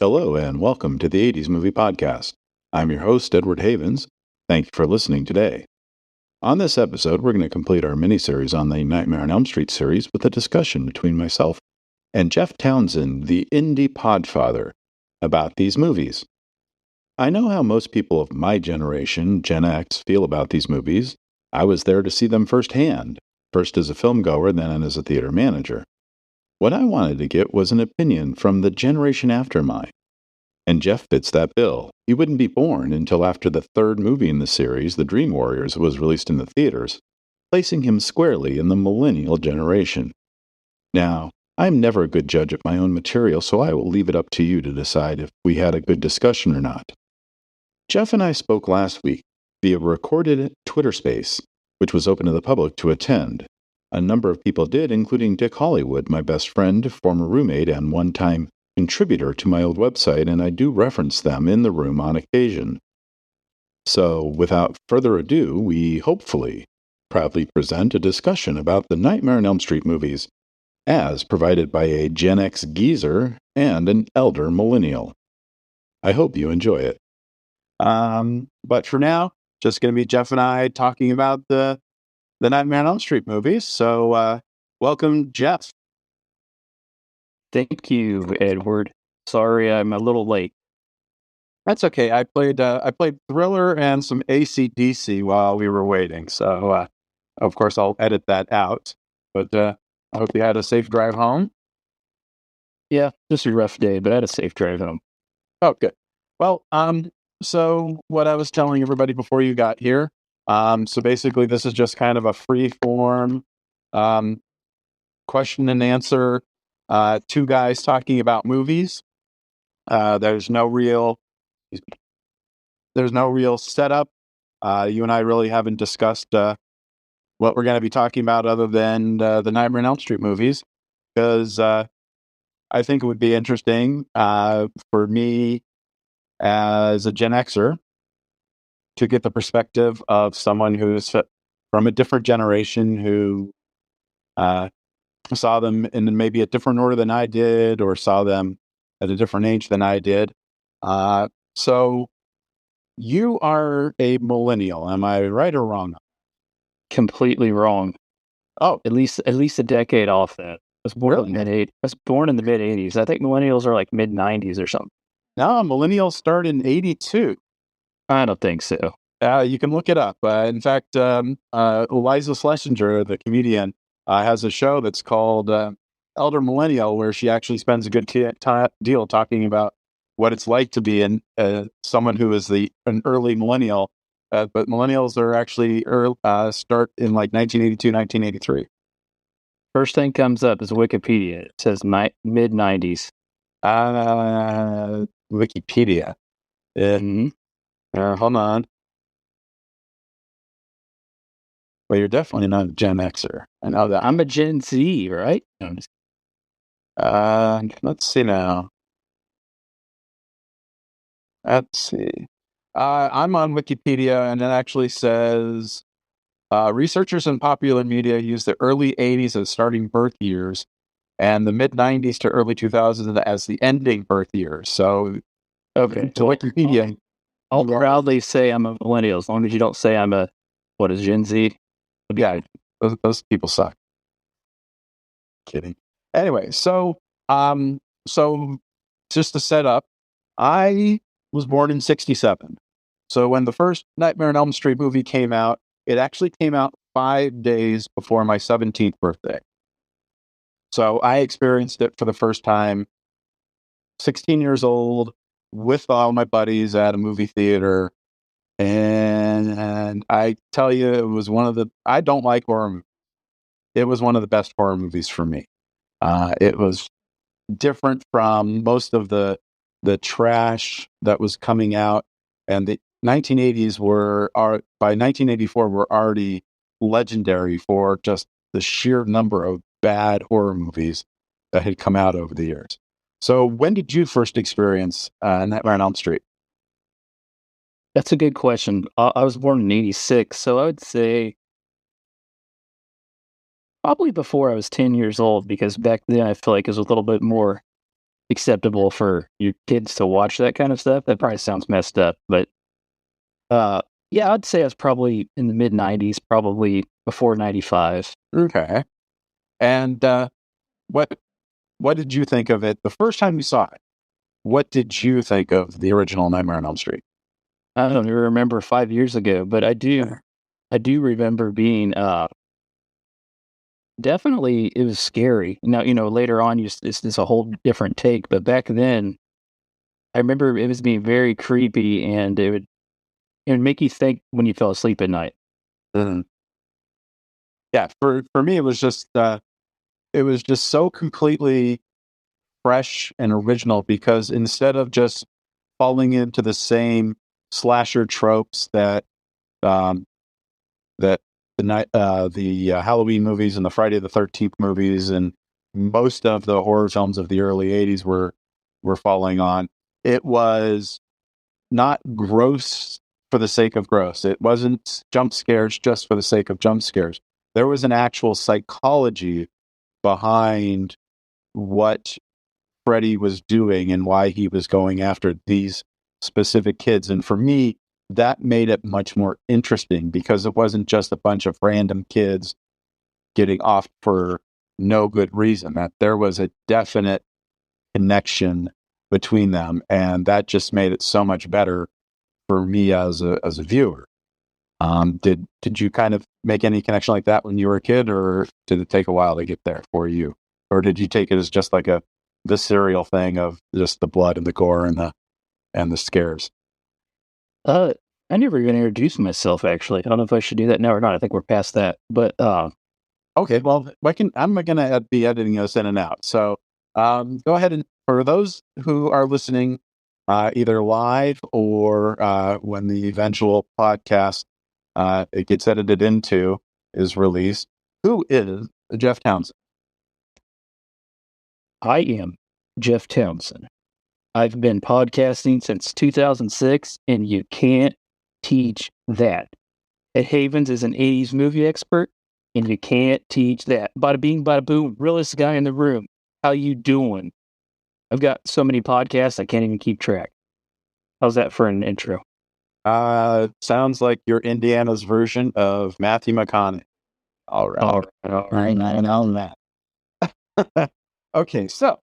Hello and welcome to the 80s Movie Podcast. I'm your host, Edward Havens. Thank you for listening today. On this episode, we're going to complete our miniseries on the Nightmare on Elm Street series with a discussion between myself and Jeff Townsend, the indie podfather, about these movies. I know how most people of my generation, Gen X, feel about these movies. I was there to see them firsthand, first as a film goer, then as a theater manager. What I wanted to get was an opinion from the generation after mine. And Jeff fits that bill. He wouldn't be born until after the third movie in the series, The Dream Warriors, was released in the theaters, placing him squarely in the millennial generation. Now, I'm never a good judge of my own material, so I will leave it up to you to decide if we had a good discussion or not. Jeff and I spoke last week via recorded Twitter space, which was open to the public to attend. A number of people did, including Dick Hollywood, my best friend, former roommate, and one-time contributor to my old website, and I do reference them in the room on occasion. So, without further ado, we hopefully proudly present a discussion about the Nightmare on Elm Street movies, as provided by a Gen X geezer and an elder millennial. I hope you enjoy it. But for now, just going to be Jeff and I talking about the Nightmare on Elm Street movies. So, welcome, Jeff. Thank you, Edward. Sorry, I'm a little late. That's okay. I played Thriller and some AC/DC while we were waiting. So, of course, I'll edit that out. But I hope you had a safe drive home. Yeah, just a rough day, but I had a safe drive home. Oh, good. Well, so what I was telling everybody before you got here. So basically, this is just kind of a free form question and answer. Two guys talking about movies. There's no real setup. You and I really haven't discussed what we're going to be talking about other than the Nightmare on Elm Street movies, because I think it would be interesting for me as a Gen Xer to get the perspective of someone who's from a different generation who saw them in maybe a different order than I did, or saw them at a different age than I did. So you are a millennial. Am I right or wrong? Completely wrong. Oh, At least a decade off that. I was born Really? in the mid '80s. I think millennials are like mid '90s or something. no, millennials start in 82. I don't think so. You can look it up. In fact, Eliza Schlesinger, the comedian, has a show that's called Elder Millennial, where she actually spends a good deal talking about what it's like to be someone who is an early millennial. But millennials are actually start in like 1982, 1983. First thing comes up is Wikipedia. It says mid '90s. Wikipedia. Hold on. Well, you're definitely not a Gen Xer. I know that. I'm a Gen Z, right? No, Let's see now. Let's see. I'm on Wikipedia, and it actually says researchers in popular media use the early 80s as starting birth years and the mid 90s to early 2000s as the ending birth years. So, okay. To Wikipedia, I'll proudly say I'm a millennial, as long as you don't say I'm a Gen Z. Yeah, those people suck. Kidding. Anyway, so just to set up, I was born in 1967. So when the first Nightmare on Elm Street movie came out, it actually came out 5 days before my 17th birthday. So I experienced it for the first time, 16 years old, with all my buddies at a movie theater. And I tell you, it was I don't like horror movies. It was one of the best horror movies for me. It was different from most of the trash that was coming out, and the 1980s by 1984 were already legendary for just the sheer number of bad horror movies that had come out over the years. So when did you first experience Nightmare on Elm Street? That's a good question. I was born in '86, so I would say probably before I was 10 years old, because back then I feel like it was a little bit more acceptable for your kids to watch that kind of stuff. That probably sounds messed up, but yeah, I'd say I was probably in the mid '90s, probably before '95. Okay. And what what did you think of it the first time you saw it? What did you think of the original Nightmare on Elm Street? I don't even remember 5 years ago, but I do remember being definitely it was scary. Now, later on it's a whole different take, but back then I remember it was being very creepy and it would make you think when you fell asleep at night. Mhm. Yeah, for me it was just so completely fresh and original because instead of just falling into the same slasher tropes um, that the Halloween movies and the Friday the 13th movies and most of the horror films of the early 80s were falling on. It was not gross for the sake of gross. It wasn't jump scares just for the sake of jump scares. There was an actual psychology behind what Freddy was doing and why he was going after these specific kids. And for me, that made it much more interesting because it wasn't just a bunch of random kids getting off for no good reason, that there was a definite connection between them. And that just made it so much better for me as a viewer. Did you kind of make any connection like that when you were a kid, or did it take a while to get there for you? Or did you take it as just like the serial thing of just the blood and the gore and the scares? I never even introduced myself actually. I don't know if I should do that now or not. I think we're past that. But Okay, well, I'm going to be editing this in and out. So go ahead and for those who are listening, either live or when the eventual podcast it gets edited into is released, who is Jeff Townsend? I am Jeff Townsend. I've been podcasting since 2006, and you can't teach that. Ed Havens is an 80s movie expert, and you can't teach that. Bada bing, bada boom, realest guy in the room. How you doing? I've got so many podcasts, I can't even keep track. How's that for an intro? Sounds like you're Indiana's version of Matthew McConaughey. All right. All right, I know that. Okay, so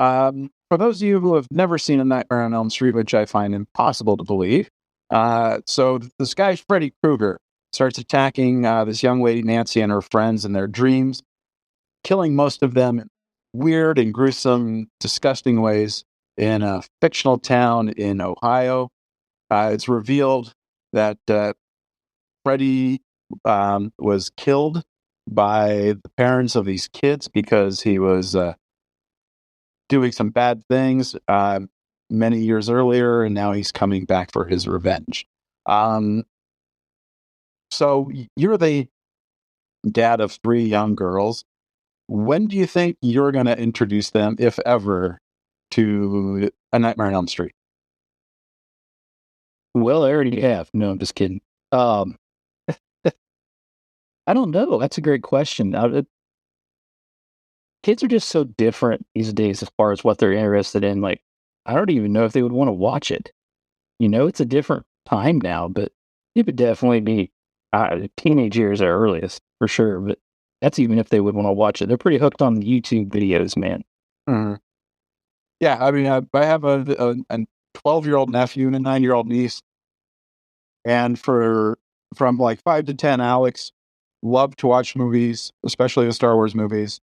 for those of you who have never seen A Nightmare on Elm Street, which I find impossible to believe, so this guy Freddy Krueger starts attacking this young lady Nancy and her friends in their dreams, killing most of them in weird and gruesome, disgusting ways in a fictional town in Ohio. It's revealed that Freddy was killed by the parents of these kids because he was doing some bad things many years earlier, and now he's coming back for his revenge. So you're the dad of 3 young girls. When do you think you're going to introduce them, if ever, to A Nightmare on Elm Street? Well, I already have. No, I'm just kidding. Um, I don't know. That's a great question. Kids are just so different these days as far as what they're interested in. Like, I don't even know if they would want to watch it. It's a different time now, but it would definitely be teenage years at earliest for sure. But that's even if they would want to watch it. They're pretty hooked on the YouTube videos, man. Mhm. Yeah, I mean, I have a 12-year-old nephew and a 9-year-old niece, and from like 5 to 10, Alex loved to watch movies, especially the Star Wars movies.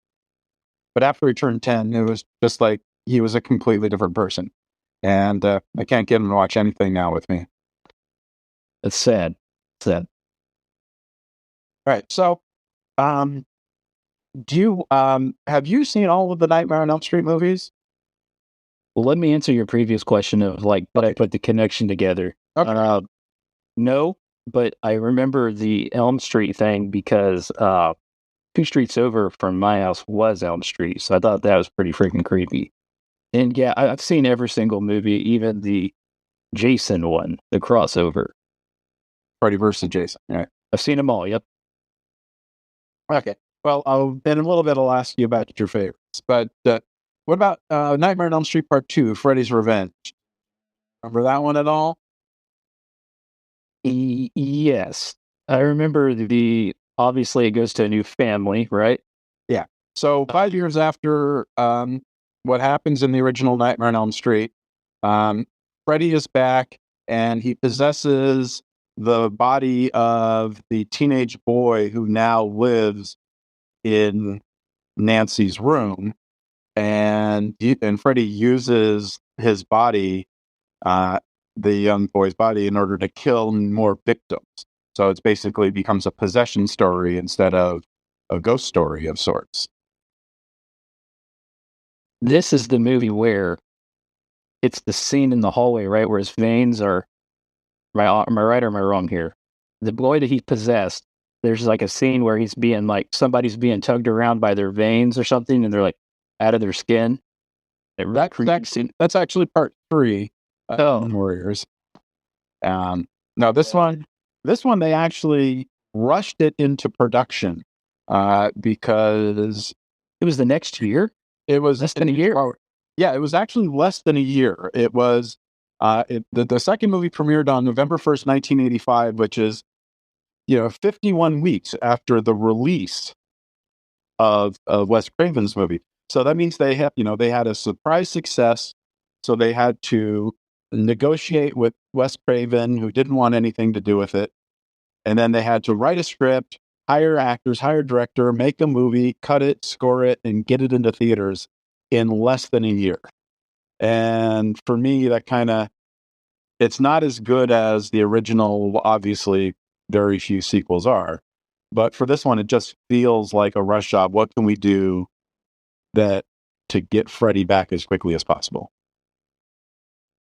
But after he turned 10, it was just like he was a completely different person, and I can't get him to watch anything now with me. It's sad. Sad. All right, so um, do you have you seen all of the Nightmare on Elm Street movies? Well, let me answer your previous question of like, but I put the connection together. Okay. No, but I remember the Elm Street thing because 2 streets over from my house was Elm Street, so I thought that was pretty freaking creepy. And yeah, I've seen every single movie, even the Jason one, the crossover. Freddy versus Jason. Right. I've seen them all. Yep. Okay. Well, in a little bit, I'll ask you about your favorites. But What about Nightmare on Elm Street Part 2, Freddy's Revenge? Remember that one at all? Yes. I remember obviously it goes to a new family, right? Yeah. So 5 years after what happens in the original Nightmare on Elm Street, Freddy is back and he possesses the body of the teenage boy who now lives in Nancy's room. And Freddy uses his body, the young boy's body, in order to kill more victims. So it's basically becomes a possession story instead of a ghost story of sorts. This is the movie where it's the scene in the hallway, right, where his veins are. Am I right or am I wrong here? The boy that he possessed, there's like a scene where he's being like somebody's being tugged around by their veins or something, and they're like out of their skin. That's actually part 3. Warriors. No, this one they actually rushed it into production because it was the next year. It was less than a year. Yeah, it was actually less than a year. It was the second movie premiered on November 1st, 1985, which is 51 weeks after the release of Wes Craven's movie. So that means they had a surprise success. So they had to negotiate with Wes Craven, who didn't want anything to do with it. And then they had to write a script, hire actors, hire a director, make a movie, cut it, score it, and get it into theaters in less than a year. And for me, it's not as good as the original. Obviously, very few sequels are. But for this one, it just feels like a rush job. What can we do to get Freddy back as quickly as possible?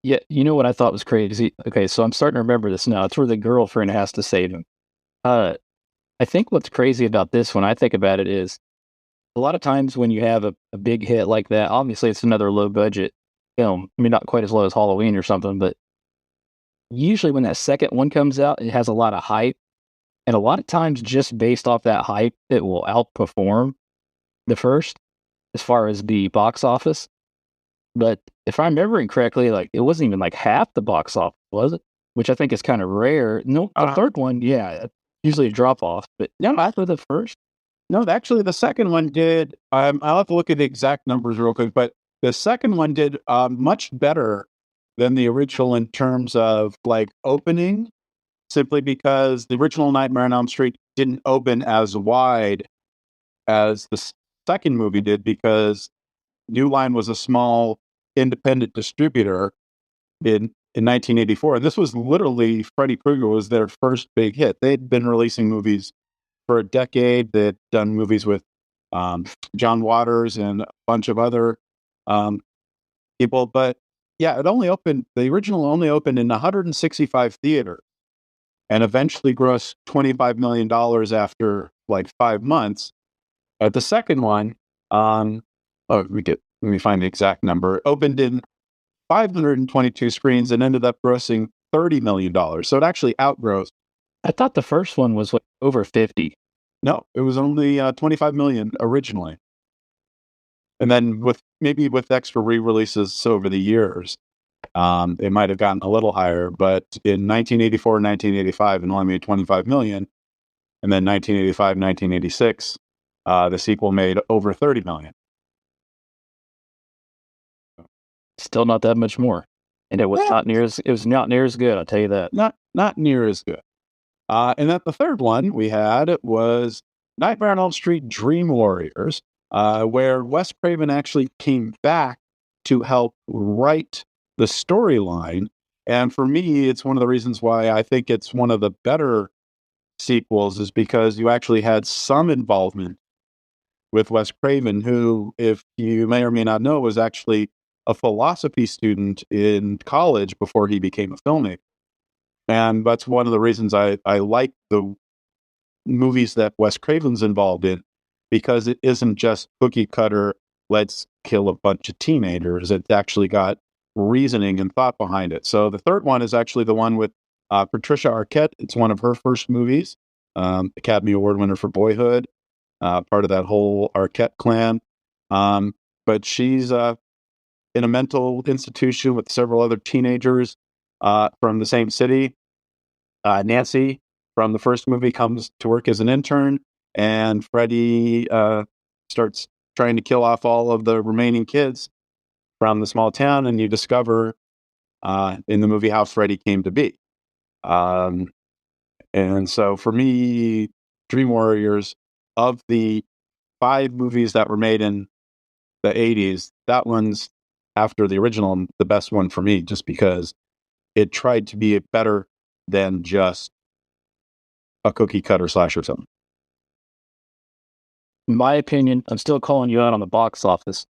Yeah, you know what I thought was crazy? Okay, so I'm starting to remember this now. It's where the girlfriend has to save him. I think what's crazy about this, when I think about it, is a lot of times when you have a big hit like that, obviously it's another low budget film. I mean, not quite as low as Halloween or something, but usually when that second one comes out, it has a lot of hype. And a lot of times, just based off that hype, it will outperform the first as far as the box office. But if I'm remembering correctly, like it wasn't even like half the box office, was it? Which I think is kind of rare. No, the third one, yeah, usually a drop off. But no, after the first. No, actually, the second one did. I'll have to look at the exact numbers real quick, but the second one did much better than the original in terms of like opening, simply because the original Nightmare on Elm Street didn't open as wide as the second movie did, because New Line was a small independent distributor in 1984. And this was literally, Freddy Krueger was their first big hit. They'd been releasing movies for a decade. They'd done movies with John Waters and a bunch of other people. But yeah, the original only opened in 165 theaters and eventually grossed $25 million after like 5 months. The second one, let me find the exact number. It opened in 522 screens and ended up grossing $30 million. So it actually outgrossed. I thought the first one was like over 50. No, it was only 25 million originally. And then with extra re-releases over the years, it might have gotten a little higher. But in 1984 and 1985, it only made 25 million. And then 1985, 1986, the sequel made over 30 million. Still not that much more. And it was not near as good, I'll tell you that. Not near as good. And then the third one we had was Nightmare on Elm Street Dream Warriors, where Wes Craven actually came back to help write the storyline. And for me, it's one of the reasons why I think it's one of the better sequels, is because you actually had some involvement with Wes Craven, who, if you may or may not know, was actually a philosophy student in college before he became a filmmaker. And that's one of the reasons I like the movies that Wes Craven's involved in, because it isn't just cookie cutter, let's kill a bunch of teenagers. It's actually got reasoning and thought behind it. So the third one is actually the one with Patricia Arquette. It's one of her first movies, Academy Award winner for Boyhood, part of that whole Arquette clan. but she's in a mental institution with several other teenagers from the same city. Nancy from the first movie comes to work as an intern, and Freddy starts trying to kill off all of the remaining kids from the small town, and you discover in the movie how Freddy came to be. And so for me, Dream Warriors, of the 5 movies that were made in the 80s, that one's, after the original, the best one for me, just because it tried to be better than just a cookie cutter slasher film. In my opinion, I'm still calling you out on the box office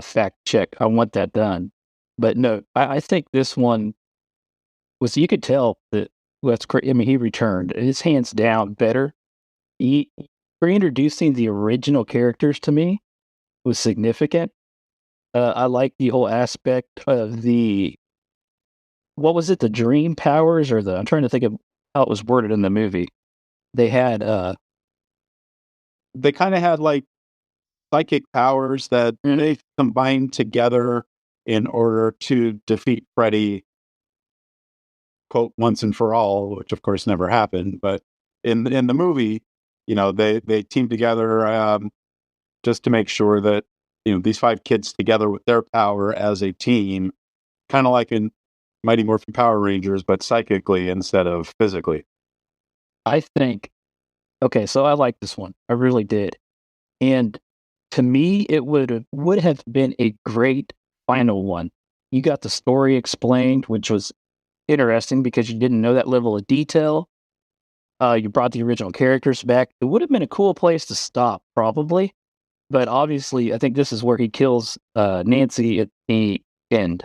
fact check. I want that done. But no, I think this one was, you could tell that, I mean, he returned. It's hands down better. Reintroducing the original characters to me was significant. I like the whole aspect of what was it, the dream powers, or I'm trying to think of how it was worded in the movie. They had, they kind of had like psychic powers that they combined together in order to defeat Freddy, quote, once and for all, which of course never happened. But in the movie, they teamed together just to make sure that these 5 kids together with their power as a team, kind of like in Mighty Morphin Power Rangers, but psychically instead of physically. I think, okay, so I like this one. I really did. And to me, it would have been a great final one. You got the story explained, which was interesting because you didn't know that level of detail. You brought the original characters back. It would have been a cool place to stop, probably. But obviously, I think this is where he kills Nancy at the end.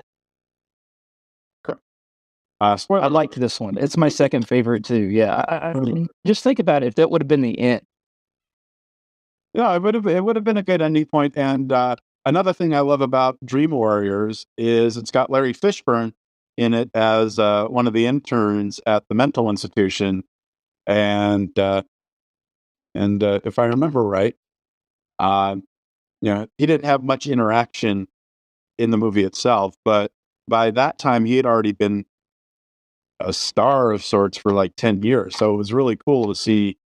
I liked this one. It's my second favorite too. Yeah, I just think about it. If that would have been the end. Yeah, it would have been a good ending point. And another thing I love about Dream Warriors is it's got Larry Fishburne in it as one of the interns at the mental institution, and if I remember right, he didn't have much interaction in the movie itself, but by that time he had already been a star of sorts for like 10 years. So it was really cool to see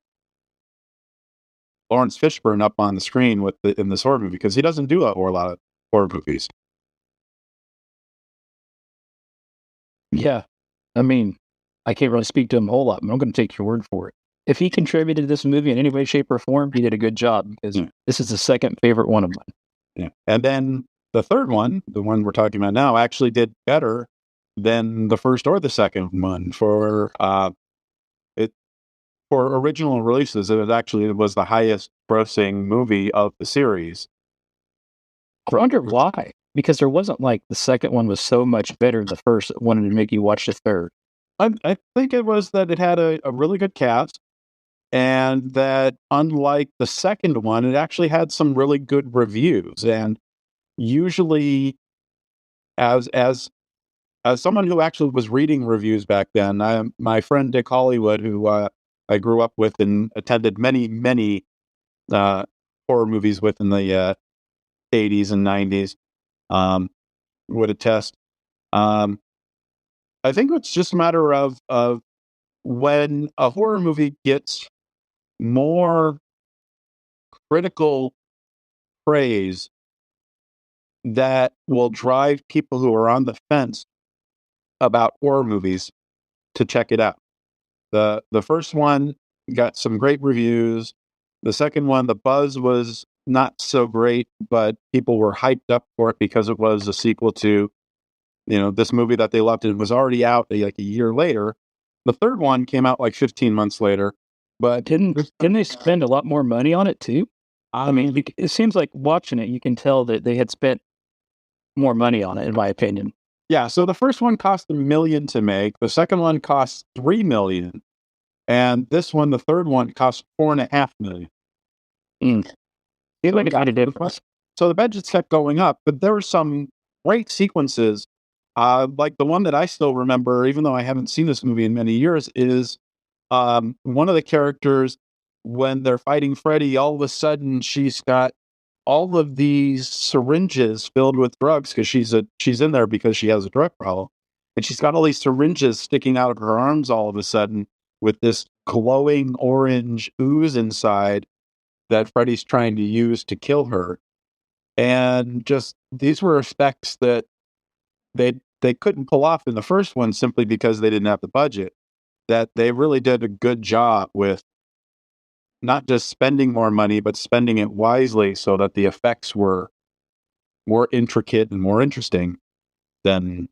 Lawrence Fishburne up on the screen in this horror movie, because he doesn't do a lot of horror movies. Yeah. I mean, I can't really speak to him a whole lot, but I'm going to take your word for it. If he contributed to this movie in any way, shape, or form, he did a good job, because this is the second favorite one of mine. Yeah. And then the third one, the one we're talking about now, actually did better than the first or the second one for original releases. It was the highest grossing movie of the series. I wonder why, because there wasn't like the second one was so much better than the first that wanted to make you watch the third. I think it was that it had a really good cast, and that unlike the second one, it actually had some really good reviews. And usually, as someone who actually was reading reviews back then, my friend Dick Hollywood, who I grew up with and attended many horror movies with in the 80s and 90s, would attest. I think it's just a matter of when a horror movie gets more critical praise, that will drive people who are on the fence about horror movies to check it out. The first one got some great reviews. The second one, the buzz was not so great, but people were hyped up for it because it was a sequel to, this movie that they loved, and it was already out like a year later. The third one came out like 15 months later, but didn't they spend a lot more money on it too? I mean, it seems like watching it, you can tell that they had spent more money on it, in my opinion. Yeah, so the first one cost $1 million to make. The second one cost $3 million, and this one, the third one, cost $4.5 million. Like a difference. So the budgets kept going up, but there were some great sequences. Like the one that I still remember, even though I haven't seen this movie in many years, is one of the characters, when they're fighting Freddy, all of a sudden she's got all of these syringes filled with drugs because she's in there because she has a drug problem, and she's got all these syringes sticking out of her arms all of a sudden with this glowing orange ooze inside that Freddy's trying to use to kill her. And just these were effects that they couldn't pull off in the first one simply because they didn't have the budget. That they really did a good job with not just spending more money, but spending it wisely so that the effects were more intricate and more interesting than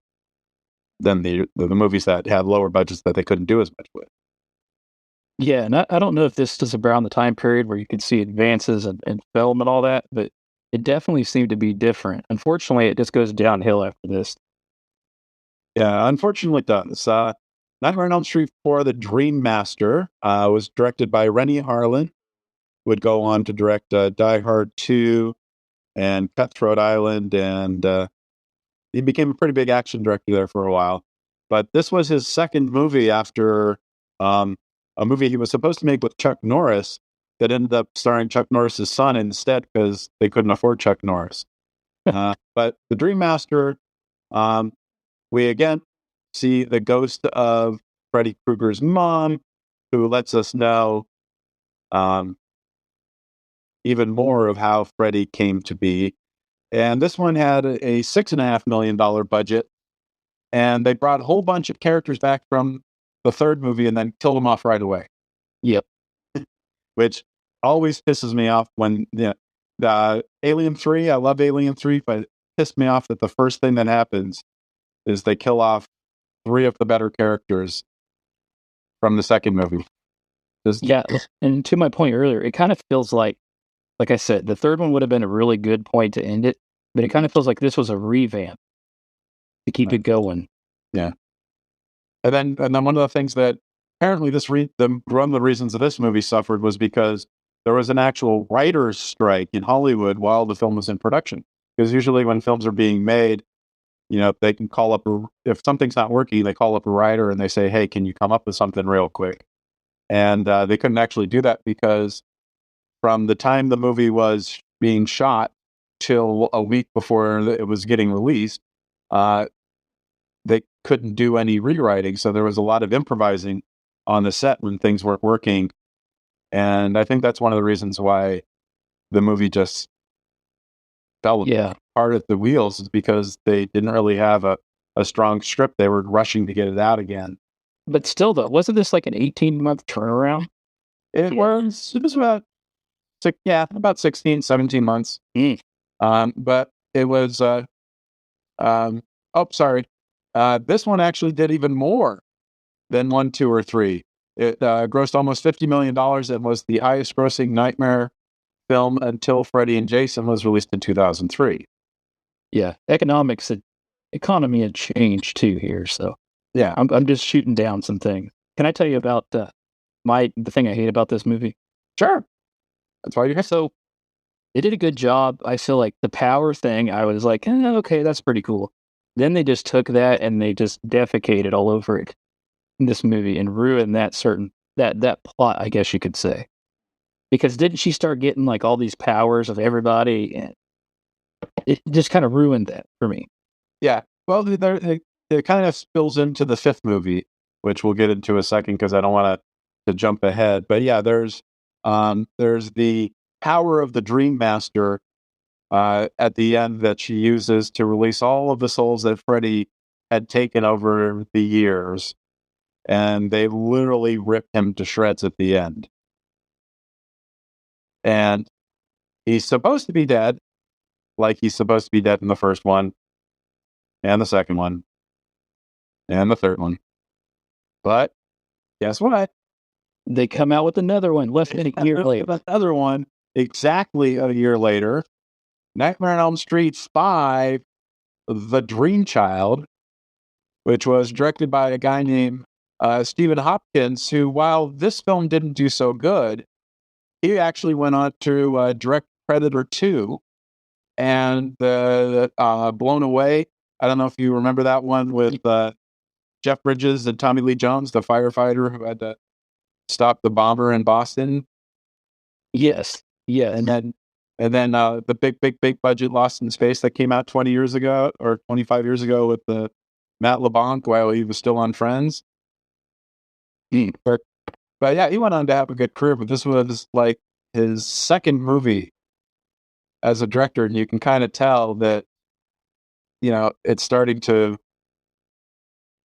the movies that had lower budgets that they couldn't do as much with. Yeah, and I don't know if this is around the time period where you could see advances in film and all that, but it definitely seemed to be different. Unfortunately, it just goes downhill after this. Yeah, unfortunately it does. Nightmare on Elm Street 4, The Dream Master, was directed by Rennie Harlan, would go on to direct Die Hard 2 and Cutthroat Island, and he became a pretty big action director there for a while. But this was his second movie after a movie he was supposed to make with Chuck Norris that ended up starring Chuck Norris's son instead because they couldn't afford Chuck Norris. But The Dream Master, we again see the ghost of Freddy Krueger's mom, who lets us know even more of how Freddy came to be. And this one had a $6.5 million budget, and they brought a whole bunch of characters back from the third movie and then killed them off right away. Yep. Which always pisses me off when the Alien 3, I love Alien 3, but it pissed me off that the first thing that happens is they kill off 3 of the better characters from the second movie. Yeah, and to my point earlier, it kind of feels like I said, the third one would have been a really good point to end it, but it kind of feels like this was a revamp to keep it going. Yeah. And then one of the things that apparently one of the reasons that this movie suffered was because there was an actual writer's strike in Hollywood while the film was in production. Because usually when films are being made, they can call up, if something's not working, they call up a writer and they say, hey, can you come up with something real quick? And they couldn't actually do that because from the time the movie was being shot till a week before it was getting released, they couldn't do any rewriting. So there was a lot of improvising on the set when things weren't working. And I think that's one of the reasons why the movie just fell apart at the wheels, is because they didn't really have a strong script. They were rushing to get it out again. But still, though, wasn't this like an 18-month turnaround? It was about 16, 17 months. But it was, this one actually did even more than 1, 2, or 3. It grossed almost $50 million and was the highest grossing Nightmare film until Freddy and Jason was released in 2003. Yeah, economy had changed too here, so yeah, I'm just shooting down some things. Can I tell you about the thing I hate about this movie? Sure. That's why you're here. So they did a good job. I feel like the power thing, I was like, okay, that's pretty cool. Then they just took that and they just defecated all over it in this movie and ruined that plot, I guess you could say. Because didn't she start getting like all these powers of everybody, and it just kind of ruined that for me. Yeah. Well, it kind of spills into the 5th movie, which we'll get into a second because I don't want to jump ahead. But yeah, there's the power of the Dream Master at the end that she uses to release all of the souls that Freddy had taken over the years, and they literally rip him to shreds at the end. And he's supposed to be dead, like he's supposed to be dead in the first one, and the second one, and the third one. But guess what? They come out with another one less than a year later. Another one exactly a year later. Nightmare on Elm Street 5, The Dream Child, which was directed by a guy named Stephen Hopkins, who, while this film didn't do so good, he actually went on to direct Predator 2 and Blown Away. I don't know if you remember that one with Jeff Bridges and Tommy Lee Jones, the firefighter who had to stop the bomber in Boston. Yes. Yeah. And then And then the big budget Lost in Space that came out 20 years ago or 25 years ago with the Matt LeBlanc while he was still on Friends. But yeah, he went on to have a good career, but this was like his second movie as a director, and you can kind of tell that, it's starting to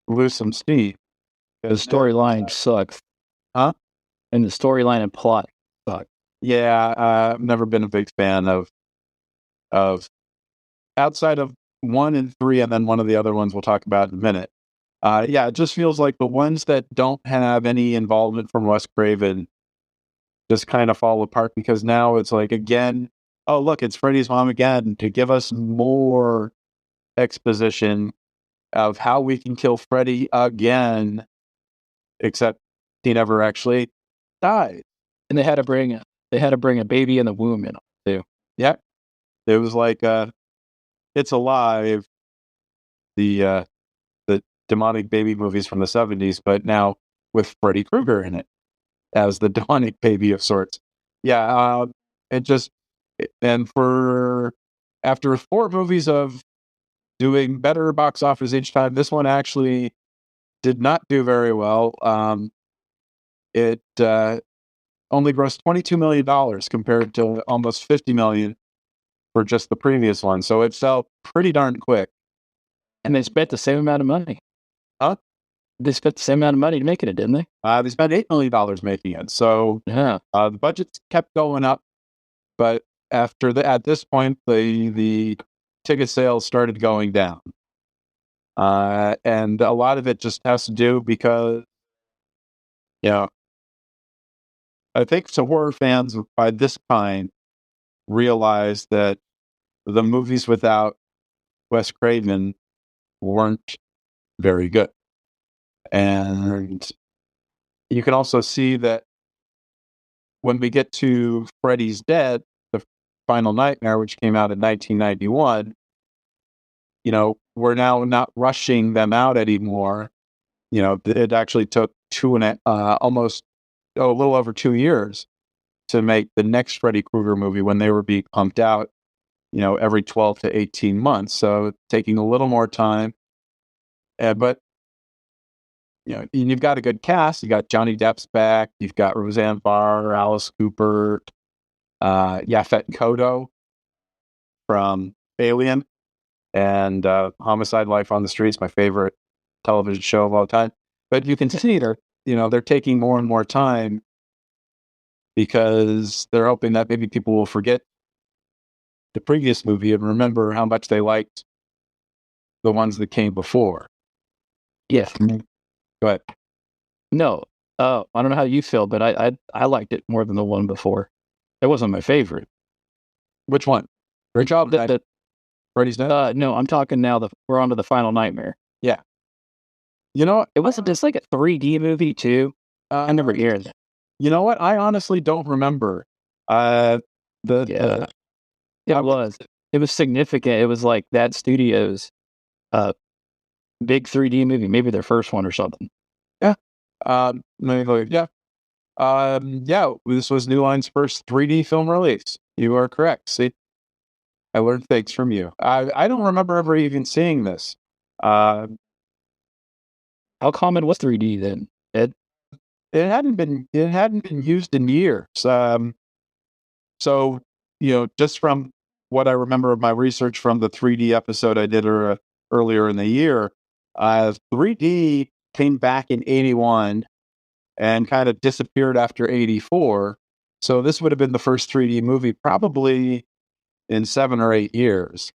lose some steam. The storyline sucks. Huh? And the storyline and plot suck. Yeah, I've never been a big fan of outside of 1 and 3, and then one of the other ones we'll talk about in a minute. Yeah, it just feels like the ones that don't have any involvement from Wes Craven just kind of fall apart, because now it's like, again, oh, look, it's Freddy's mom again, to give us more exposition of how we can kill Freddy again, except he never actually died. And they had to bring a baby in the womb in too. Yeah. It was like It's Alive, the demonic baby movies from the 70s, but now with Freddy Krueger in it as the demonic baby of sorts. Yeah, after 4 movies of doing better box office each time, this one actually did not do very well. It only grossed $22 million compared to almost $50 million for just the previous one. So it fell pretty darn quick. And they spent the same amount of money. Huh? They spent the same amount of money making it, didn't they? They spent $8 million making it. So yeah, the budgets kept going up, but at this point, the ticket sales started going down. And a lot of it just has to do because, I think some horror fans by this time realized that the movies without Wes Craven weren't very good. And you can also see that when we get to Freddy's Dead, the Final Nightmare, which came out in 1991, we're now not rushing them out anymore. It actually took almost a little over 2 years to make the next Freddy Krueger movie, when they were being pumped out, every 12 to 18 months. So taking a little more time. But you've got a good cast. You got Johnny Depp's back. You've got Roseanne Barr, Alice Cooper, Yaphet Kotto from Alien, and Homicide: Life on the Streets, my favorite television show of all time. But you can see they're taking more and more time because they're hoping that maybe people will forget the previous movie and remember how much they liked the ones that came before. Yes. Go ahead. No, I don't know how you feel, but I liked it more than the one before. It wasn't my favorite. Which one? Great job. Freddy's Dead? No, I'm talking now. We're on to the Final Nightmare. Yeah. It wasn't just like a 3D movie too. I never heard that. You know what? I honestly don't remember. It was. It was significant. It was like that studio's big 3D movie, maybe their first one or something. Yeah. This was New Line's first 3D film release. You are correct. See, I learned things from you. I don't remember ever even seeing this. How common was 3D then, Ed? It hadn't been used in years. So just from what I remember of my research from the 3D episode I did earlier in the year, 3D came back in 81 and kind of disappeared after 84. So this would have been the first 3D movie probably in 7 or 8 years,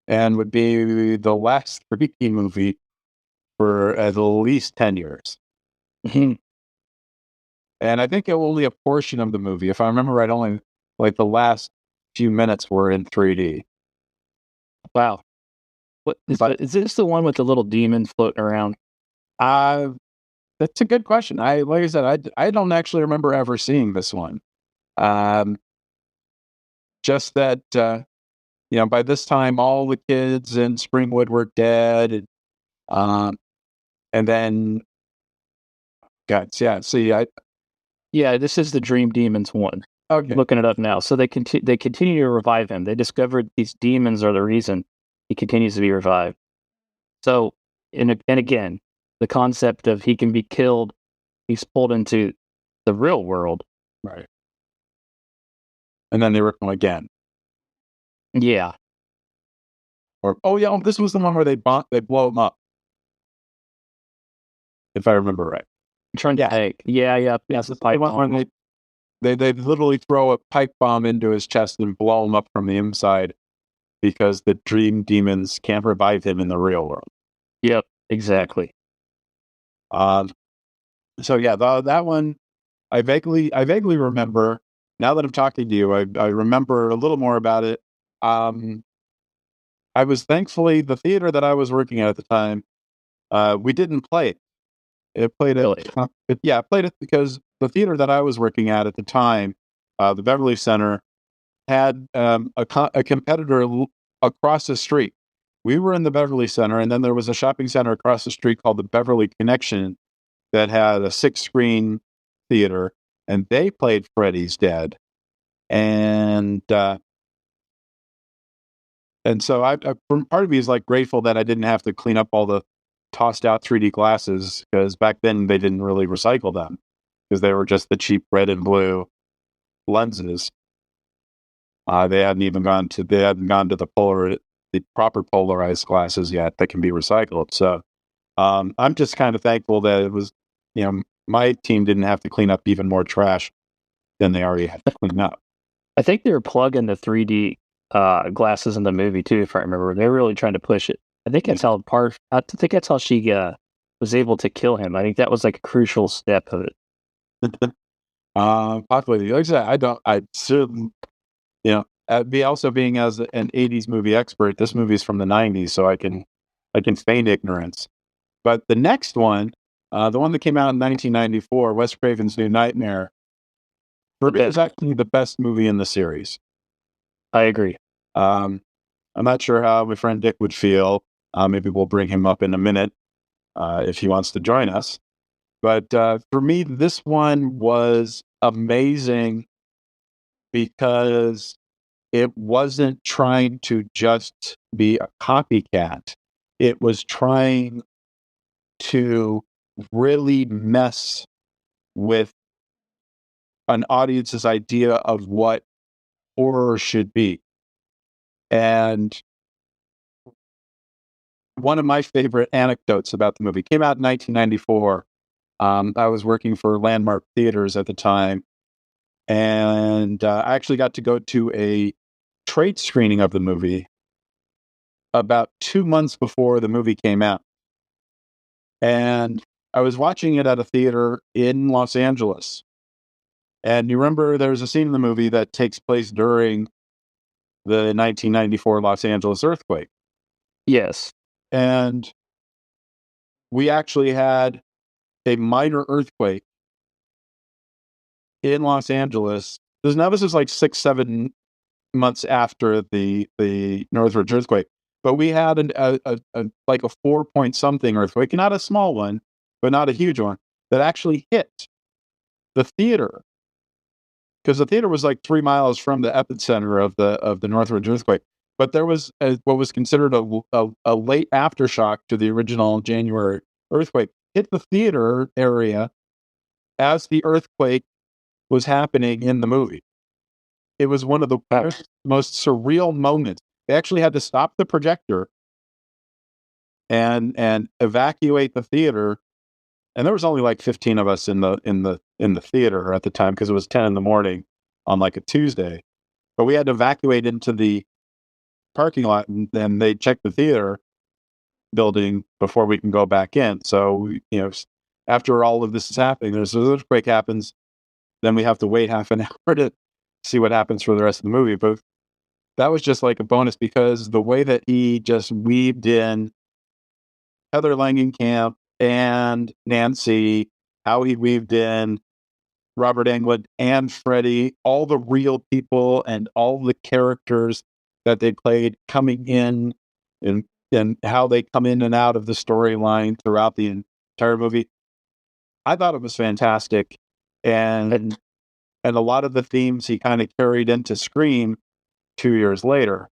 and would be the last 3D movie for at least 10 years. Mm-hmm. And I think only a portion of the movie, if I remember right, only like the last few minutes were in 3D. Wow. Is this the one with the little demon floating around? That's a good question. Like I said, I don't actually remember ever seeing this one. Just that, by this time, all the kids in Springwood were dead. And then, God, yeah, see, Yeah, this is the Dream Demons one. Okay. looking it up now. So they continue to revive him. They discovered these demons are the reason he continues to be revived. So, and again, the concept of he can be killed, he's pulled into the real world. Right. And then they rip him again. Yeah. Or this was the one where they blow him up. If I remember right. I'm trying to think. Yeah. Yes, the pipe bomb. When they literally throw a pipe bomb into his chest and blow him up from the inside because the dream demons can't revive him in the real world. Yep, exactly. So yeah, that one I vaguely remember. Now that I'm talking to you, I remember a little more about it. I was thankfully the theater that I was working at the time. We didn't play it. It played it. Yeah, played it because the theater that I was working at the time, the Beverly Center, had a competitor across the street. We were in the Beverly Center, and then there was a shopping center across the street called the Beverly Connection that had a 6-screen theater, and they played Freddy's Dead. And so part of me is like grateful that I didn't have to clean up all the tossed out 3D glasses, because back then they didn't really recycle them because they were just the cheap red and blue lenses. They hadn't gone to the proper polarized glasses yet that can be recycled. So I'm just kind of thankful that it was, my team didn't have to clean up even more trash than they already had to clean up. I think they were plugging the 3D glasses in the movie too, if I remember. They were really trying to push it. I think that's how she was able to kill him. I think that was like a crucial step of it. Possibly. Like I said, I certainly, also being as an 80s movie expert, this movie's from the 90s, so I can feign ignorance. But the next one, the one that came out in 1994, Wes Craven's New Nightmare, for me is actually the best movie in the series. I agree. I'm not sure how my friend Dick would feel. Maybe we'll bring him up in a minute if he wants to join us. But for me, this one was amazing because it wasn't trying to just be a copycat. It was trying to really mess with an audience's idea of what horror should be. And one of my favorite anecdotes about the movie came out in 1994. I was working for Landmark Theaters at the time, and I actually got to go to a trade screening of the movie about 2 months before the movie came out. And I was watching it at a theater in Los Angeles. And you remember there's a scene in the movie that takes place during the 1994 Los Angeles earthquake. Yes. And we actually had a minor earthquake in Los Angeles. This is like 6-7 months after the Northridge earthquake. But we had like a 4-point-something earthquake, not a small one, but not a huge one, that actually hit the theater. Because the theater was like 3 miles from the epicenter of the Northridge earthquake. But there was what was considered a late aftershock to the original January earthquake hit the theater area as the earthquake was happening in the movie. It was one of the most surreal moments. They actually had to stop the projector and evacuate the theater. And there was only like 15 of us in the theater at the time, because it was 10 in the morning on like a Tuesday. But we had to evacuate into the parking lot, and then they checked the theater building before we can go back in. So, after all of this is happening, there's an earthquake happens, then we have to wait half an hour to see what happens for the rest of the movie. But that was just like a bonus, because the way that he just weaved in Heather Langenkamp and Nancy, how he weaved in Robert Englund and Freddy, all the real people and all the characters that they played coming in, and how they come in and out of the storyline throughout the entire movie. I thought it was fantastic. And and a lot of the themes he kind of carried into Scream 2 years later.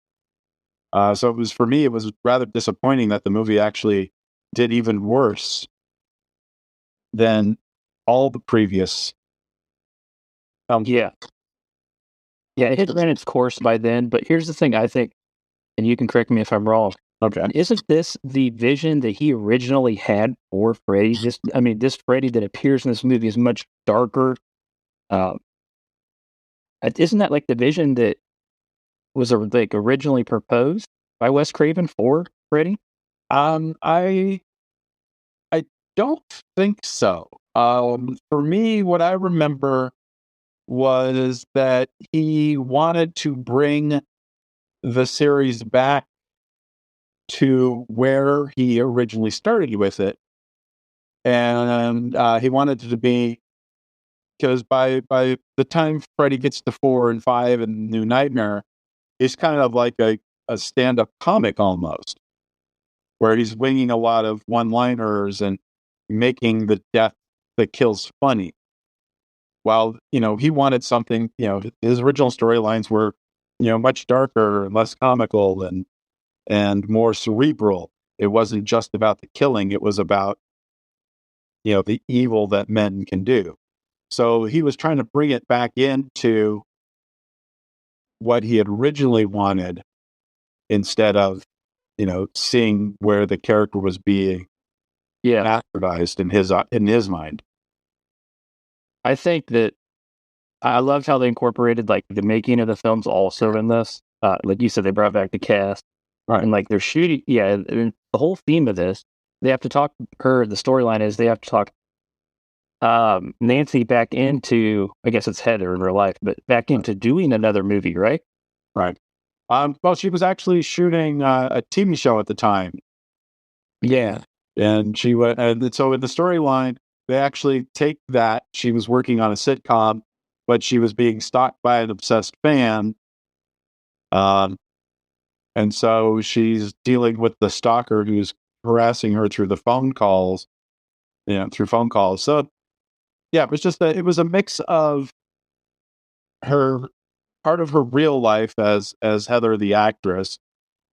So it was, for me, it was rather disappointing that the movie actually did even worse than all the previous films. Yeah. Yeah, it had ran its course by then, but here's the thing, I think, and you can correct me if I'm wrong. Okay. Isn't this the vision that he originally had for Freddy? This Freddy that appears in this movie is much darker. Uh, isn't that like the vision that was like originally proposed by Wes Craven for Freddy? I don't think so. For me, what I remember was that he wanted to bring the series back to where he originally started with it, and he wanted it to be, because by the time Freddy gets to 4 and 5 and New Nightmare, it's kind of like a stand-up comic almost, where he's winging a lot of one-liners and making the death that kills funny. While, he wanted something, his original storylines were, much darker and less comical and more cerebral. It wasn't just about the killing, it was about, the evil that men can do. So he was trying to bring it back into what he had originally wanted, instead of, seeing where the character was being bastardized in his mind. I think that I loved how they incorporated like the making of the films also in this. Like you said, they brought back the cast, Right. and like they're shooting. Yeah, and the whole theme of this, they have to talk her. The storyline is they have to talk Nancy back into, I guess it's Heather in real life, but back into doing another movie, right? Right. Well, she was actually shooting a TV show at the time. Yeah. And she went, and so in the storyline, they actually take that she was working on a sitcom, but she was being stalked by an obsessed fan. And so she's dealing with the stalker who's harassing her through the phone calls, through phone calls. So yeah, it was just it was a mix of her, part of her real life as Heather the actress,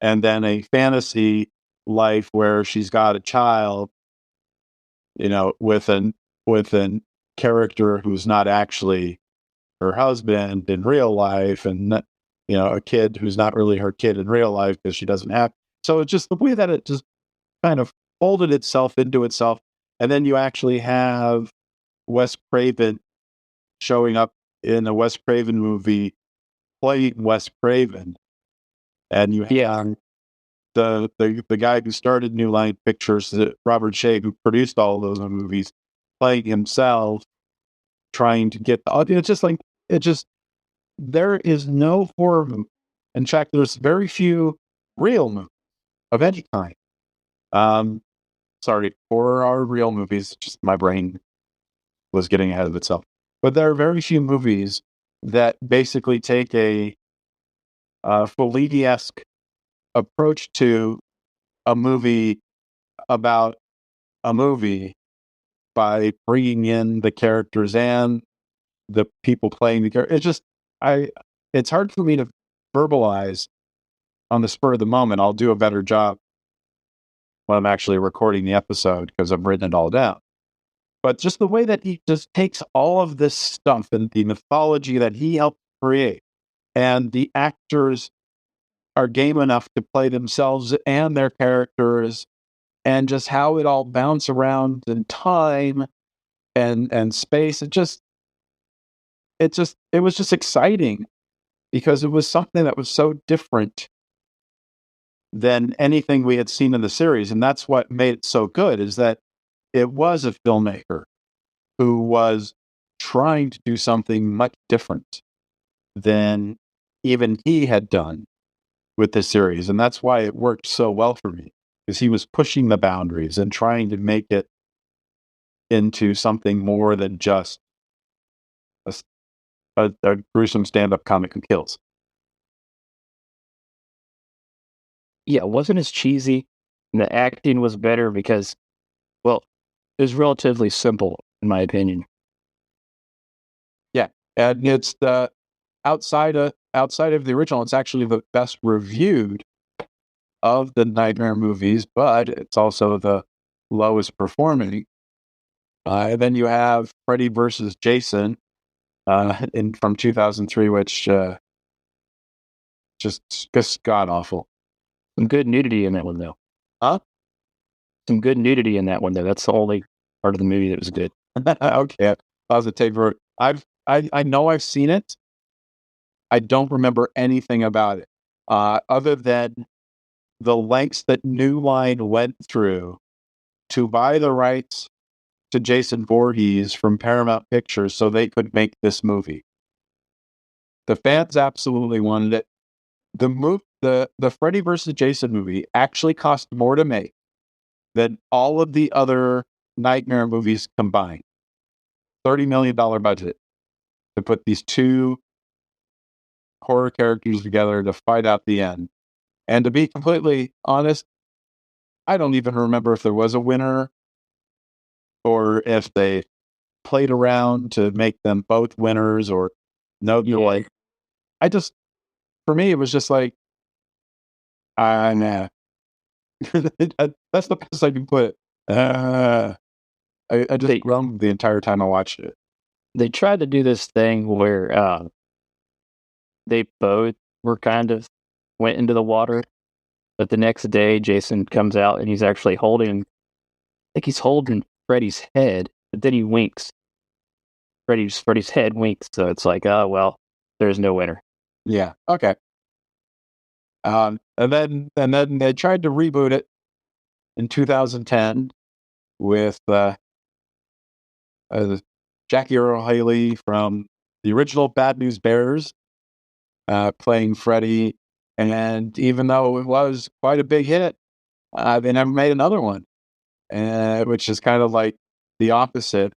and then a fantasy life where she's got a child, with an character who's not actually her husband in real life, and a kid who's not really her kid in real life because she doesn't have. So it's just the way that it just kind of folded itself into itself, and then you actually have Wes Craven showing up in a Wes Craven movie playing Wes Craven, and you have the guy who started New Line Pictures, Robert Shea, who produced all of those movies, playing himself, trying to get the audience. There is no horror movie. In fact, there's very few real movies of any kind. Sorry, horror are real movies. Just my brain was getting ahead of itself. But there are very few movies that basically take a Fellini-esque approach to a movie about a movie by bringing in the characters and the people playing the character. It's hard for me to verbalize on the spur of the moment. I'll do a better job when I'm actually recording the episode because I've written it all down. But just the way that he just takes all of this stuff and the mythology that he helped create, and the actors are game enough to play themselves and their characters, and just how it all bounce around in time and space. It was just exciting because it was something that was so different than anything we had seen in the series. And that's what made it so good, is that it was a filmmaker who was trying to do something much different than even he had done with this series. And that's why it worked so well for me, because he was pushing the boundaries and trying to make it into something more than just a gruesome stand-up comic who kills. Yeah, it wasn't as cheesy, and the acting was better because, well, it was relatively simple, in my opinion. Yeah, And it's the outside of the original, it's actually the best reviewed of the Nightmare movies, but it's also the lowest performing. And then you have Freddy versus Jason from 2003, which just god awful. Some good nudity in that one, though. Huh? Some good nudity in that one, though. That's the only part of the movie that was good. Okay, positive. I know I've seen it. I don't remember anything about it, other than the lengths that New Line went through to buy the rights to Jason Voorhees from Paramount Pictures so they could make this movie. The fans absolutely wanted it. The Freddy versus Jason movie actually cost more to make than all of the other Nightmare movies combined. $30 million budget to put these two horror characters together to fight out the end. And to be completely honest, I don't even remember if there was a winner or if they played around to make them both winners or no. Like, for me, it was just like, nah. That's the best I can put it. I just groaned the entire time I watched it. They tried to do this thing where they both were kind of went into the water, but the next day Jason comes out and he's actually holding Freddy's head, but then he winks. Freddy's head winks, so it's like, oh well, there's no winner. Yeah. Okay. And then they tried to reboot it in 2010 with Jackie Earle Haley from the original Bad News Bears playing Freddy. And even though it was quite a big hit, they never made another one, which is kind of like the opposite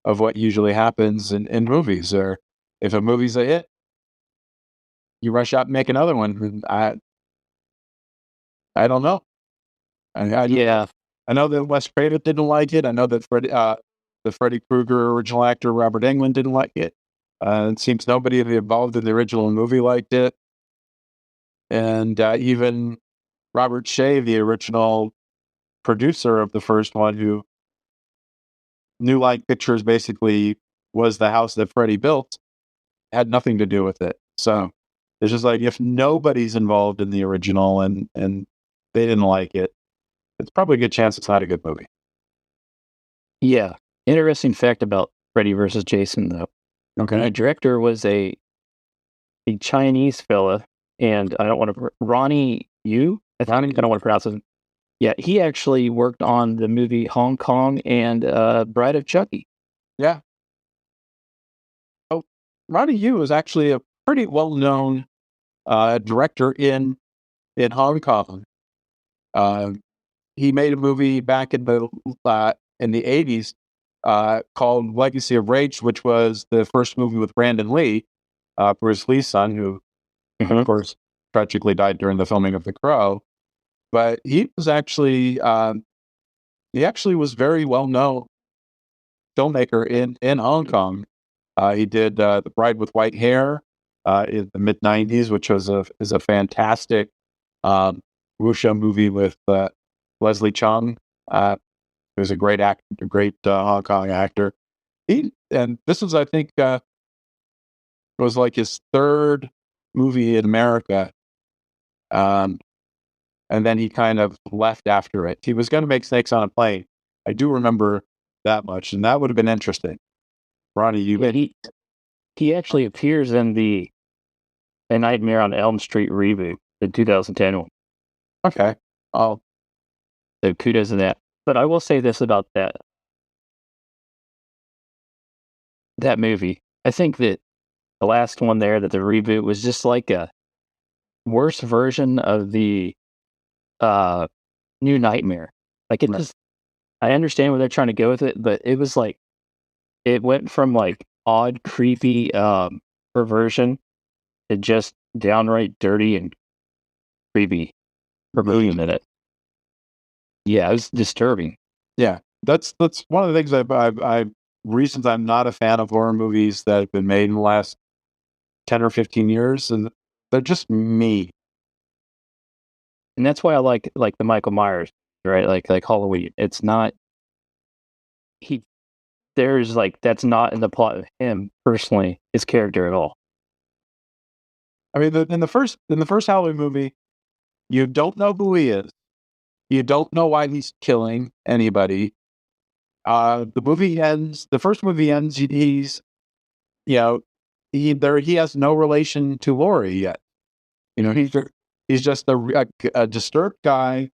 of what usually happens in movies. Or if a movie's a hit, you rush out and make another one. I don't know. I know that Wes Craven didn't like it. I know that the Freddy Krueger original actor Robert Englund didn't like it. It seems nobody involved in the original movie liked it. And even Robert Shea, the original producer of the first one, who New Line Pictures basically was the house that Freddy built, had nothing to do with it. So it's just like, if nobody's involved in the original and they didn't like it, it's probably a good chance it's not a good movie. Yeah. Interesting fact about Freddy versus Jason, though. Okay. The director was a Chinese fella, and I don't want to... Ronnie Yu? I don't want to pronounce it. Yeah, he actually worked on the movie Hong Kong and Bride of Chucky. Yeah. Oh, Ronnie Yu is actually a pretty well-known director in Hong Kong. He made a movie back in the 80s called Legacy of Rage, which was the first movie with Brandon Lee, Bruce Lee's son, who, of course, tragically died during the filming of The Crow. But he was actually was very well known filmmaker in Hong Kong. He did The Bride with White Hair in the mid '90s, which is a fantastic wuxia movie with Leslie Chung, who's a great actor, a great Hong Kong actor. And this was, I think, was like his third movie in America. And then he kind of left after it. He was going to make Snakes on a Plane. I do remember that much, and that would have been interesting. Ronnie, he actually appears in the A Nightmare on Elm Street reboot, the 2010 one. Okay. So kudos to that. But I will say this about that movie. I think that the last one there, that the reboot, was just like a worse version of the New Nightmare. Like, I understand where they're trying to go with it, but it was like, it went from like odd, creepy perversion to just downright dirty and creepy perversion in it. Yeah, it was disturbing. Yeah, that's one of the things reasons I'm not a fan of horror movies that have been made in the last 10 or 15 years, and they're just me. And that's why I like the Michael Myers, right? Like Halloween. It's not he. There's like that's not in the plot of him personally, his character at all. I mean, in the first Halloween movie, you don't know who he is. You don't know why he's killing anybody. The movie ends. The first movie ends. He's, you know, he has no relation to Laurie yet. You know, he's just a disturbed guy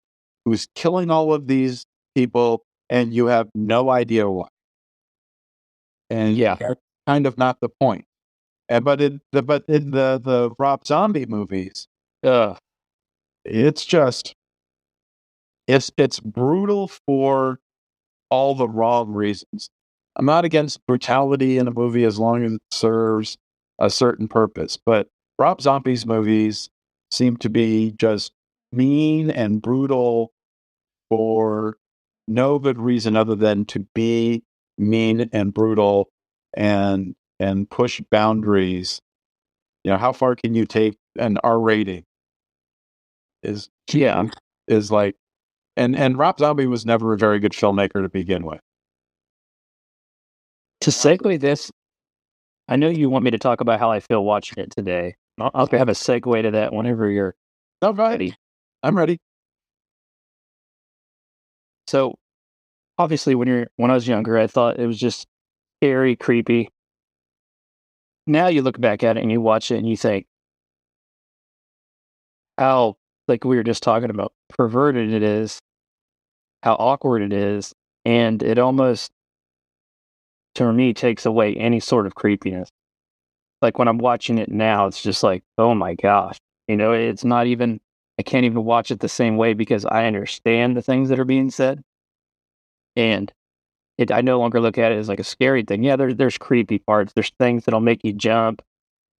who's killing all of these people, and you have no idea why. And Yeah. that's kind of not the point. But in the Rob Zombie movies, it's just it's brutal for all the wrong reasons. I'm not against brutality in a movie as long as it serves a certain purpose, but Rob Zombie's movies seem to be just mean and brutal for no good reason other than to be mean and brutal and push boundaries. You know, how far can you take an R rating? Is like, and Rob Zombie was never a very good filmmaker to begin with. To segue this, I know you want me to talk about how I feel watching it today. I'll have a segue to that whenever you're ready. I'm ready. So, obviously, when I was younger, I thought it was just scary, creepy. Now you look back at it and you watch it and you think how, like we were just talking about, perverted it is, how awkward it is, and it almost, to me, takes away any sort of creepiness. Like when I'm watching it now, it's just like, oh my gosh. You know, it's not even, I can't even watch it the same way because I understand the things that are being said. And I no longer look at it as like a scary thing. Yeah, there's creepy parts. There's things that'll make you jump.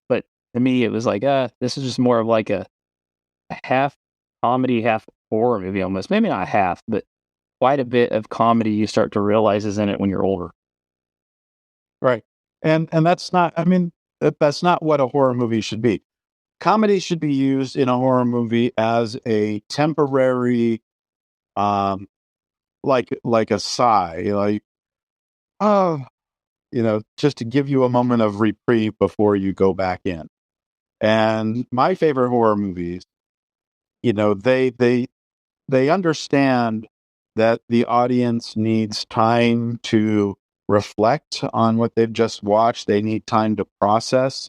But to me, it was like, this is just more of like a half comedy, half horror movie almost. Maybe not half, but quite a bit of comedy you start to realize is in it when you're older. Right. And that's not, I mean, that's not what a horror movie should be. Comedy should be used in a horror movie as a temporary, like a sigh, like, oh, you know, just to give you a moment of reprieve before you go back in. And my favorite horror movies, you know, they understand that the audience needs time to reflect on what they've just watched. They need time to process.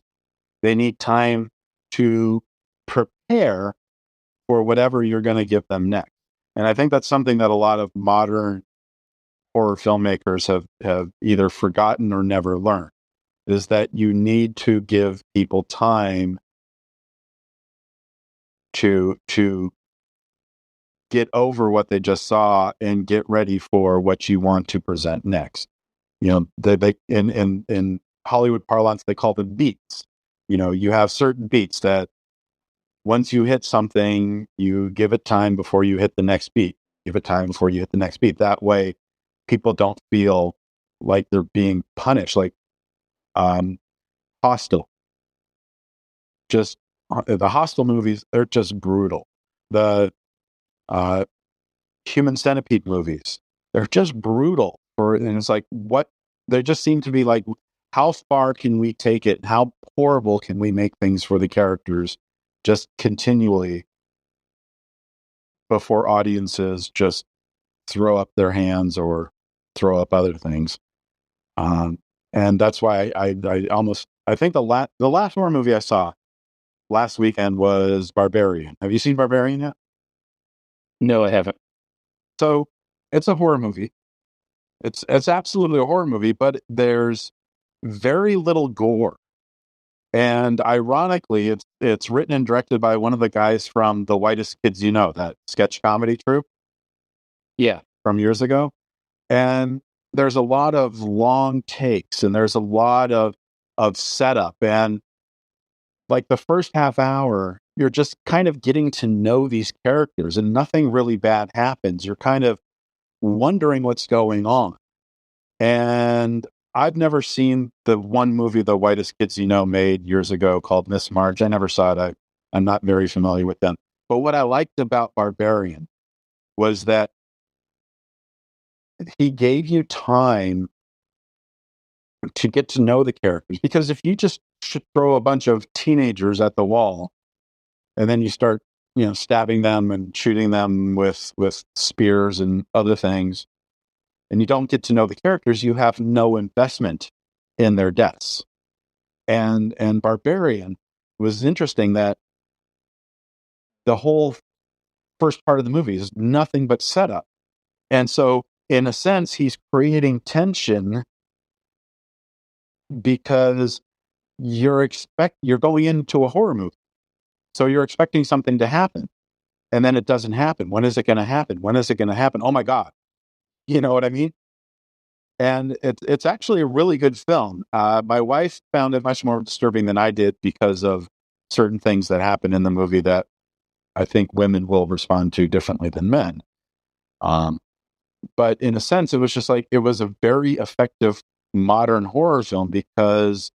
They need time to prepare for whatever you're going to give them next. And I think that's something that a lot of modern horror filmmakers have either forgotten or never learned, is that you need to give people time to get over what they just saw and get ready for what you want to present next. You know, they in Hollywood parlance, they call them beats. You know, you have certain beats that once you hit something, you give it time before you hit the next beat. Give it time before you hit the next beat. That way, people don't feel like they're being punished. Like Hostel. Just the Hostel movies, they're just brutal. The Human Centipede movies, they're just brutal. And it's like, what? They just seem to be like, how far can we take it? How horrible can we make things for the characters just continually before audiences just throw up their hands or throw up other things? And that's why I think the last horror movie I saw last weekend was Barbarian. Have you seen Barbarian yet? No, I haven't. So it's a horror movie. It's absolutely a horror movie, but there's very little gore. And ironically, it's written and directed by one of the guys from The Whitest Kids You Know, that sketch comedy troupe. Yeah. From years ago. And there's a lot of long takes and there's a lot of setup. And like the first half hour, you're just kind of getting to know these characters and nothing really bad happens. You're kind of wondering what's going on. And I've never seen the one movie The Whitest Kids You Know made years ago called Miss March. I never saw it. I'm not very familiar with them. But what I liked about Barbarian was that he gave you time to get to know the characters. Because if you just should throw a bunch of teenagers at the wall and then you start, stabbing them and shooting them with spears and other things, and you don't get to know the characters, you have no investment in their deaths. And Barbarian was interesting that the whole first part of the movie is nothing but setup. And so, in a sense, he's creating tension because you're going into a horror movie. So you're expecting something to happen, and then it doesn't happen. When is it going to happen? When is it going to happen? Oh my God. You know what I mean? And it's actually a really good film. My wife found it much more disturbing than I did because of certain things that happen in the movie that I think women will respond to differently than men. But in a sense, it was just like, it was a very effective modern horror film because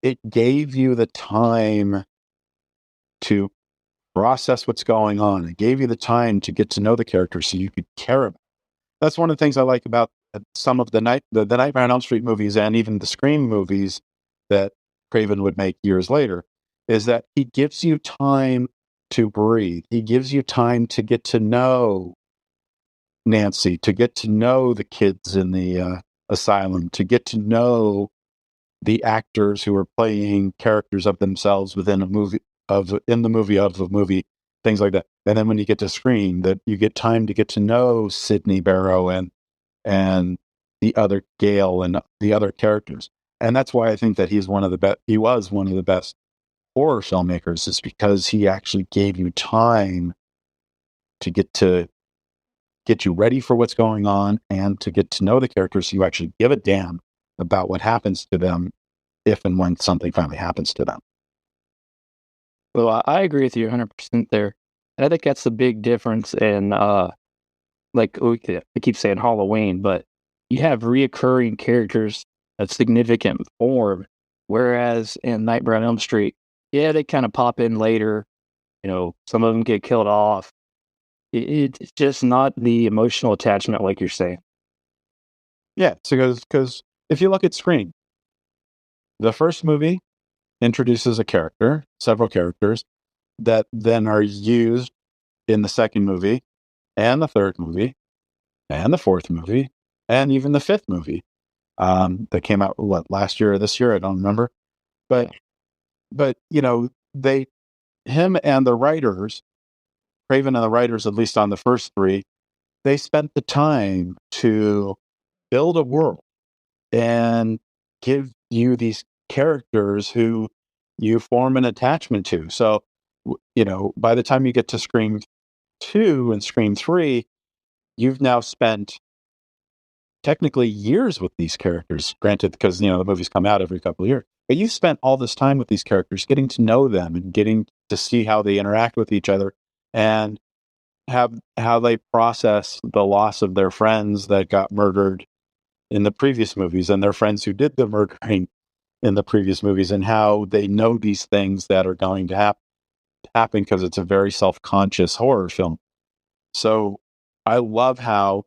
it gave you the time to process what's going on. It gave you the time to get to know the characters so you could care about. That's one of the things I like about some of the Nightmare on Elm Street movies and even the Scream movies that Craven would make years later, is that he gives you time to breathe. He gives you time to get to know Nancy, to get to know the kids in the asylum, to get to know the actors who are playing characters of themselves within a movie of a movie, things like that. And then when you get to Scream, that you get time to get to know Sidney Barrow and the other Gale and the other characters. And that's why I think that he was one of the best horror filmmakers, is because he actually gave you time to get you ready for what's going on and to get to know the characters so you actually give a damn about what happens to them if and when something finally happens to them. Well, I agree with you 100% there. And I think that's the big difference in, like, I keep saying Halloween, but you have reoccurring characters of significant form, whereas in Nightmare on Elm Street, yeah, they kind of pop in later. Some of them get killed off. It's just not the emotional attachment like you're saying. Yeah, so because if you look at Scream, the first movie introduces several characters that then are used in the second movie and the third movie and the fourth movie and even the fifth movie that came out last year or this year, I don't remember. But him and the writers, Craven and the writers, at least on the first three, they spent the time to build a world and give you these characters who you form an attachment to. So, by the time you get to Scream 2 and Scream 3, you've now spent technically years with these characters, granted, because, the movies come out every couple of years. But you spent all this time with these characters, getting to know them and getting to see how they interact with each other and how they process the loss of their friends that got murdered in the previous movies and their friends who did the murdering in the previous movies, and how they know these things that are going to happen because it's a very self-conscious horror film. So I love how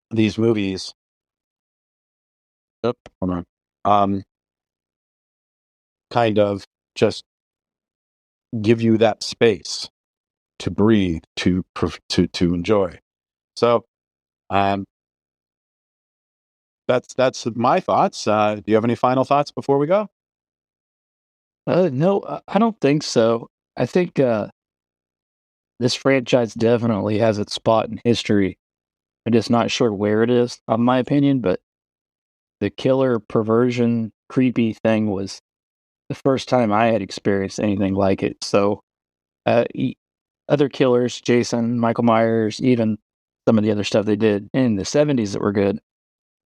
these movies kind of just give you that space to breathe, to enjoy. So that's my thoughts. Do you have any final thoughts before we go? No, I don't think so. I think this franchise definitely has its spot in history. I'm just not sure where it is, in my opinion, but the killer perversion creepy thing was the first time I had experienced anything like it. So, other killers, Jason, Michael Myers, even some of the other stuff they did in the 70s that were good,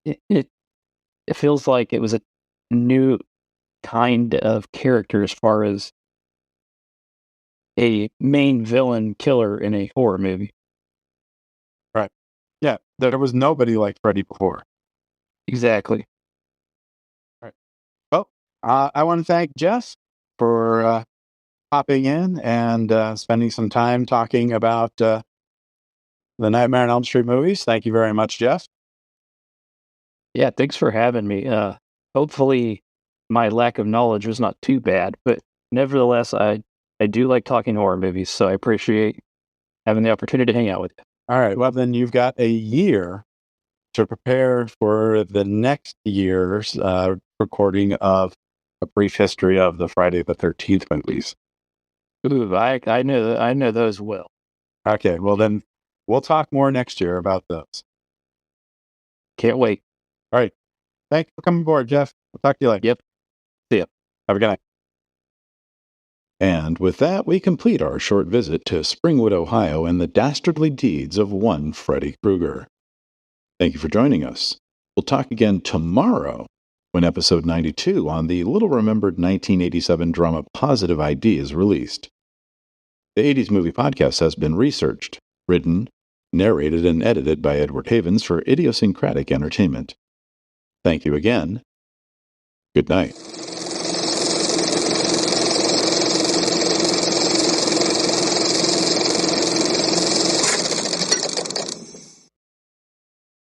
it feels like it was a new kind of character as far as a main villain killer in a horror movie. Right. Yeah, there was nobody like Freddy before. Exactly. Well, I want to thank Jess for popping in and spending some time talking about the Nightmare on Elm Street movies. Thank you very much, Jeff. Yeah, thanks for having me. Hopefully my lack of knowledge was not too bad, but nevertheless, I do like talking horror movies, so I appreciate having the opportunity to hang out with you. All right. Well, then you've got a year to prepare for the next year's recording of a brief history of the Friday the 13th movies. Ooh, I know those well. Okay. Well, then we'll talk more next year about those. Can't wait. All right. Thanks for coming aboard, Jeff. I'll talk to you later. Yep. See ya. Have a good night. And with that, we complete our short visit to Springwood, Ohio, and the dastardly deeds of one Freddy Krueger. Thank you for joining us. We'll talk again tomorrow when episode 92 on the little-remembered 1987 drama Positive ID is released. The 80s Movie Podcast has been researched, written, narrated, and edited by Edward Havens for idiosyncratic entertainment. Thank you again. Good night.